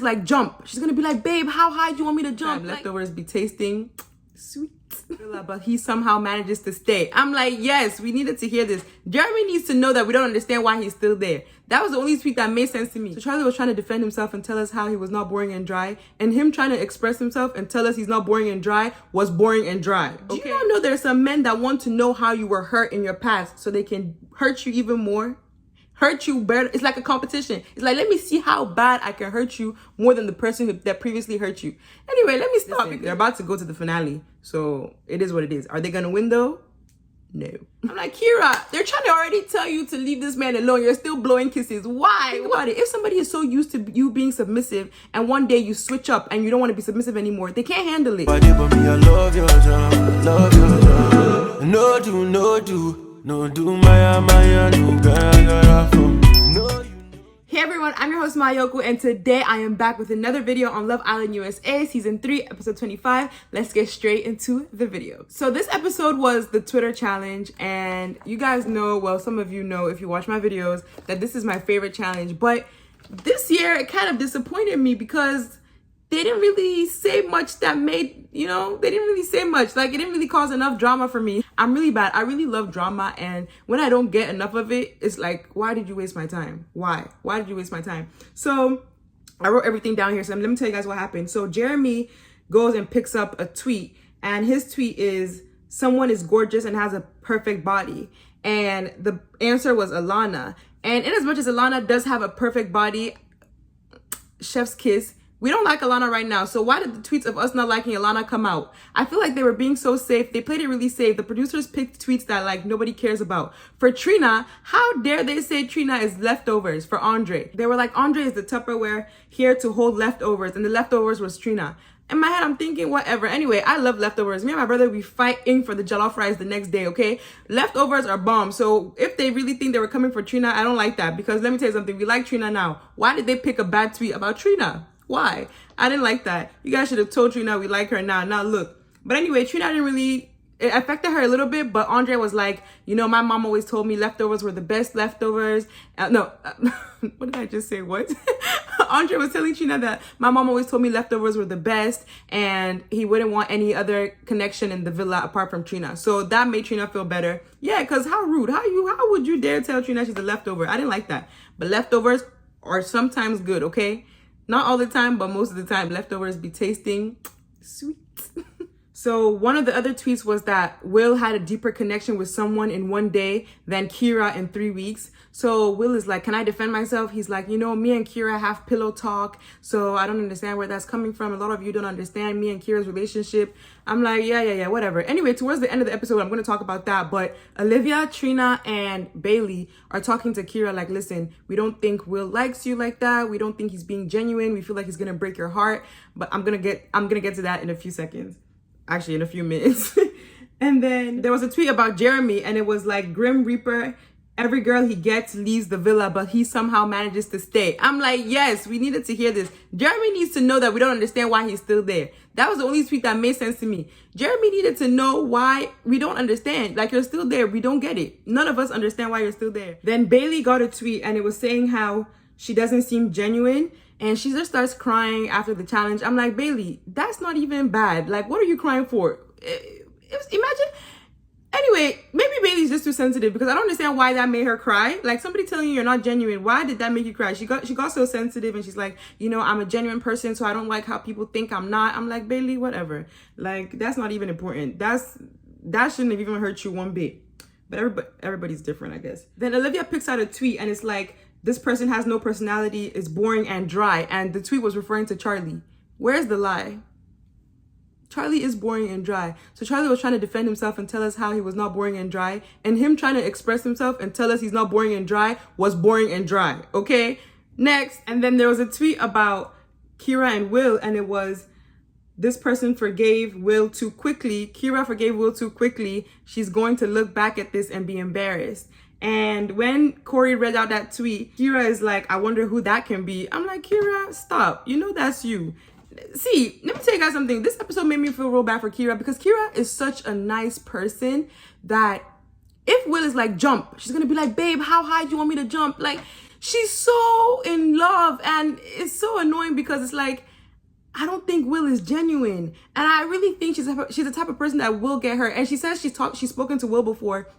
like, jump. She's gonna be like, babe, how high do you want me to jump? Leftovers be tasting sweet. But he somehow manages to stay. I'm like, yes, we needed to hear this. Jeremy needs to know that we don't understand why he's still there. That was the only tweet that made sense to me. So Charlie was trying to defend himself and tell us how he was not boring and dry. And him trying to express himself and tell us he's not boring and dry was boring and dry. Okay? Do you not know there's some men that want to know how you were hurt in your past so they can hurt you even more? Hurt you better. It's like a competition. It's like, let me see how bad I can hurt you more than the person that previously hurt you. Anyway, let me stop. They're about to go to the finale, so it is what it is. Are they gonna win though? No. I'm like, Kyra, they're trying to already tell you to leave this man alone. You're still blowing kisses. Why? Think about it. If somebody is so used to you being submissive and one day you switch up and you don't want to be submissive anymore, they can't handle it. Hey everyone, I'm your host Mayoko, and today I am back with another video on Love Island USA Season 3, Episode 25. Let's get straight into the video. So this episode was the Twitter challenge, and you guys know, well, some of you know if you watch my videos, that this is my favorite challenge. But this year, it kind of disappointed me because they didn't really say much that made, they didn't really say much. Like, it didn't really cause enough drama for me. I'm really bad. I really love drama. And when I don't get enough of it, it's like, why did you waste my time? Why? Why did you waste my time? So I wrote everything down here. So let me tell you guys what happened. So Jeremy goes and picks up a tweet. And his tweet is, someone is gorgeous and has a perfect body. And the answer was Alana. And in as much as Alana does have a perfect body, chef's kiss, we don't like Alana right now. So why did the tweets of us not liking Alana come out? I feel like they were being so safe. They played it really safe. The producers picked tweets that like nobody cares about. For Trina, how dare they say Trina is leftovers for Andre? They were like, Andre is the Tupperware here to hold leftovers, and the leftovers was Trina. In my head, I'm thinking, whatever. Anyway, I love leftovers. Me and my brother, we fighting for the jollof rice the next day, okay? Leftovers are bomb. So if they really think they were coming for Trina, I don't like that. Because let me tell you something. We like Trina now. Why did they pick a bad tweet about Trina? Why? I didn't like that. You guys should have told Trina we like her now. Now look. But anyway, Trina didn't really, it affected her a little bit, but Andre was like, my mom always told me leftovers were the best leftovers. What did I just say? What? Andre was telling Trina that my mom always told me leftovers were the best and he wouldn't want any other connection in the villa apart from Trina. So that made Trina feel better. Yeah, because how rude. How would you dare tell Trina she's a leftover? I didn't like that. But leftovers are sometimes good, okay? Not all the time, but most of the time, leftovers be tasting sweet. So one of the other tweets was that Will had a deeper connection with someone in one day than Kyra in 3 weeks. So Will is like, can I defend myself? He's like, me and Kyra have pillow talk. So I don't understand where that's coming from. A lot of you don't understand me and Kyra's relationship. I'm like, yeah, whatever. Anyway, towards the end of the episode, I'm going to talk about that. But Olivia, Trina, and Bailey are talking to Kyra like, listen, we don't think Will likes you like that. We don't think he's being genuine. We feel like he's going to break your heart. But I'm going to get to that in a few seconds. Actually, in a few minutes. And then there was a tweet about Jeremy, and it was like, Grim Reaper, every girl he gets leaves the villa, but he somehow manages to stay. I'm like, yes, we needed to hear this. Jeremy needs to know that we don't understand why he's still there. That was the only tweet that made sense to me. Jeremy needed to know why we don't understand. Like, you're still there. We don't get it. None of us understand why you're still there. Then Bailey got a tweet, and it was saying how she doesn't seem genuine. And she just starts crying after the challenge. I'm like, Bailey, that's not even bad. Like, what are you crying for? Imagine. Anyway, maybe Bailey's just too sensitive because I don't understand why that made her cry. Like, somebody telling you you're not genuine. Why did that make you cry? She got so sensitive, and she's like, I'm a genuine person, so I don't like how people think I'm not. I'm like, Bailey, whatever. Like, that's not even important. That shouldn't have even hurt you one bit. But everybody's different, I guess. Then Olivia picks out a tweet, and it's like, this person has no personality, is boring and dry. And the tweet was referring to Charlie. Where's the lie? Charlie is boring and dry. So Charlie was trying to defend himself and tell us how he was not boring and dry. And him trying to express himself and tell us he's not boring and dry was boring and dry. Okay? Next. And then there was a tweet about Kyra and Will, and it was, this person forgave Will too quickly. Kyra forgave Will too quickly. She's going to look back at this and be embarrassed. And when Corey read out that tweet, Kyra is like, I wonder who that can be. I'm like, Kyra, stop. That's you. See, let me tell you guys something. This episode made me feel real bad for Kyra because Kyra is such a nice person that if Will is like, jump, she's going to be like, babe, how high do you want me to jump? Like, she's so in love, and it's so annoying because it's like, I don't think Will is genuine, and I really think she's the type of person that will get hurt. And she says she's spoken to Will before,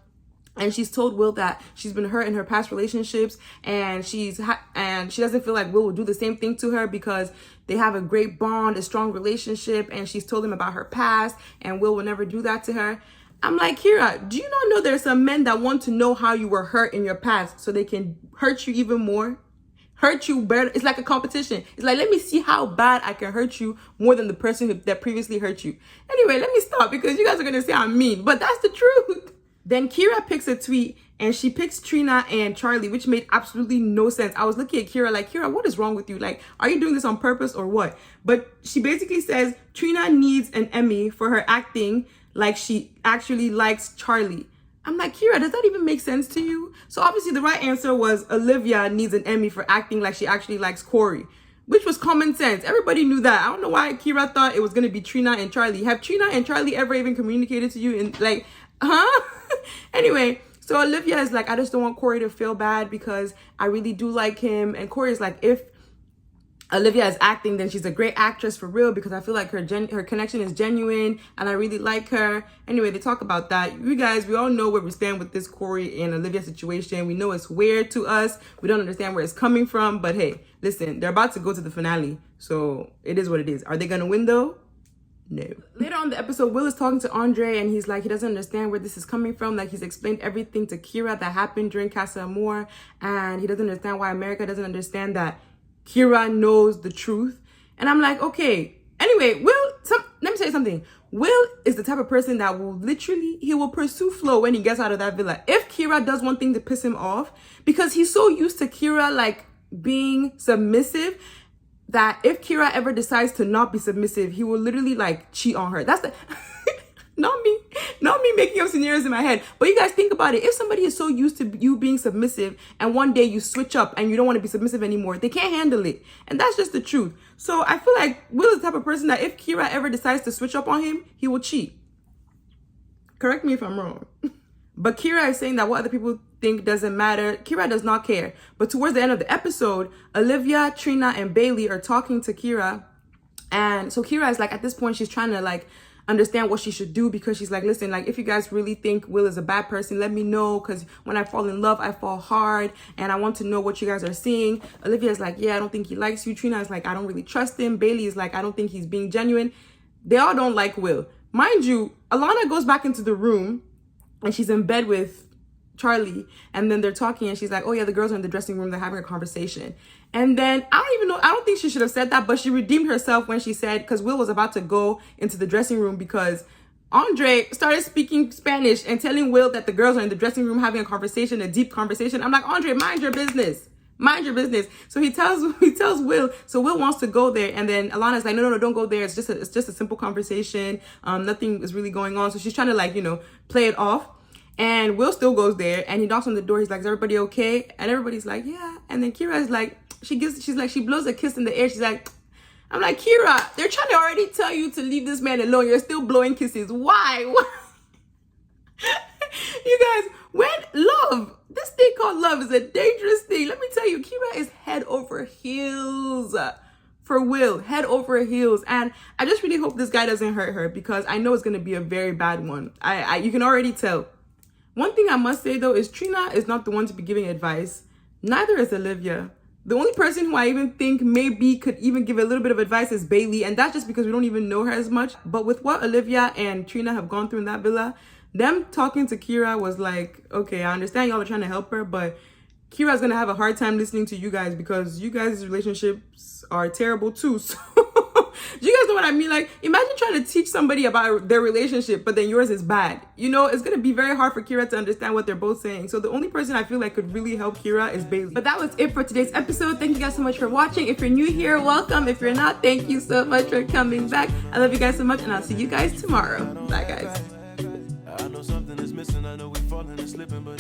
and she's told Will that she's been hurt in her past relationships, and she doesn't feel like Will will do the same thing to her because they have a great bond, a strong relationship, and she's told him about her past, and Will never do that to her. I'm like, Kyra, do you not know there's some men that want to know how you were hurt in your past so they can hurt you even more? Hurt you better. It's like a competition. It's like, let me see how bad I can hurt you more than the person that previously hurt you. Anyway, let me stop because you guys are going to say I'm mean, but that's the truth. Then Kyra picks a tweet and she picks Trina and Charlie, which made absolutely no sense. I was looking at Kyra like, Kyra, what is wrong with you? Like, are you doing this on purpose or what? But she basically says Trina needs an Emmy for her acting like she actually likes Charlie. I'm like, Kyra, does that even make sense to you? So obviously the right answer was Olivia needs an Emmy for acting like she actually likes Corey, which was common sense. Everybody knew that. I don't know why Kyra thought it was going to be Trina and Charlie. Have Trina and Charlie ever even communicated to you in like, huh? Anyway, so Olivia is like, I just don't want Corey to feel bad because I really do like him. And Corey is like, if Olivia is acting, then she's a great actress for real because I feel like her connection is genuine and I really like her. Anyway, they talk about that. You guys, we all know where we stand with this Corey and Olivia situation. We know it's weird to us. We don't understand where it's coming from. But hey, listen, they're about to go to the finale. So it is what it is. Are they going to win though? No. Later on in the episode, Will is talking to Andre and he's like, he doesn't understand where this is coming from. Like, he's explained everything to Kyra that happened during Casa Amor, and he doesn't understand why America doesn't understand that Kyra knows the truth. And I'm like, okay. Anyway, let me tell you something. Will is the type of person that will he will pursue Flo when he gets out of that villa. If Kyra does one thing to piss him off, because he's so used to Kyra like being submissive, that if Kyra ever decides to not be submissive, he will literally like cheat on her. That's the not me making up scenarios in my head. But you guys think about it. If somebody is so used to you being submissive and one day you switch up and you don't want to be submissive anymore, they can't handle it. And that's just the truth. So I feel like Will is the type of person that if Kyra ever decides to switch up on him, he will cheat. Correct me if I'm wrong. But Kyra is saying that what other people think doesn't matter. Kyra does not care. But towards the end of the episode, Olivia, Trina, and Bailey are talking to Kyra. And so Kyra is like, at this point, she's trying to like understand what she should do, because she's like, listen, like, if you guys really think Will is a bad person, let me know, because when I fall in love, I fall hard, and I want to know what you guys are seeing. Olivia is like, yeah, I don't think he likes you. Trina is like, I don't really trust him. Bailey is like, I don't think he's being genuine. They all don't like Will. Mind you, Alana goes back into the room and she's in bed with Charlie, and then they're talking and she's like, oh yeah, the girls are in the dressing room, they're having a conversation. And then I don't think she should have said that, but she redeemed herself when she said, because Will was about to go into the dressing room because Andre started speaking Spanish and telling Will that the girls are in the dressing room having a conversation, a deep conversation. I'm like, Andre, mind your business. Mind your business. So he tells Will, so Will wants to go there, and then Alana's like, no, don't go there. It's just a simple conversation. Nothing is really going on. So she's trying to like, play it off. And Will still goes there and he knocks on the door. He's like, is everybody okay? And everybody's like, yeah. And then Kyra is like, she blows a kiss in the air. She's like, I'm like, Kyra, they're trying to already tell you to leave this man alone. You're still blowing kisses. Why? You guys, this thing called love is a dangerous thing. Let me tell you, Kyra is head over heels for Will, head over heels. And I just really hope this guy doesn't hurt her, because I know it's going to be a very bad one. You can already tell. One thing I must say though is Trina is not the one to be giving advice. Neither is Olivia. The only person who I even think maybe could even give a little bit of advice is Bailey, and that's just because we don't even know her as much. But with what Olivia and Trina have gone through in that villa, them talking to Kyra was like, okay, I understand y'all are trying to help her, but Kyra's gonna have a hard time listening to you guys because you guys' relationships are terrible too. So do you guys know what I mean? Like, imagine trying to teach somebody about their relationship, but then yours is bad. It's going to be very hard for Kyra to understand what they're both saying. So the only person I feel like could really help Kyra is Bailey. But that was it for today's episode. Thank you guys so much for watching. If you're new here, welcome. If you're not, thank you so much for coming back. I love you guys so much, and I'll see you guys tomorrow. Bye, guys. I know something is missing. I know we're falling and slipping, but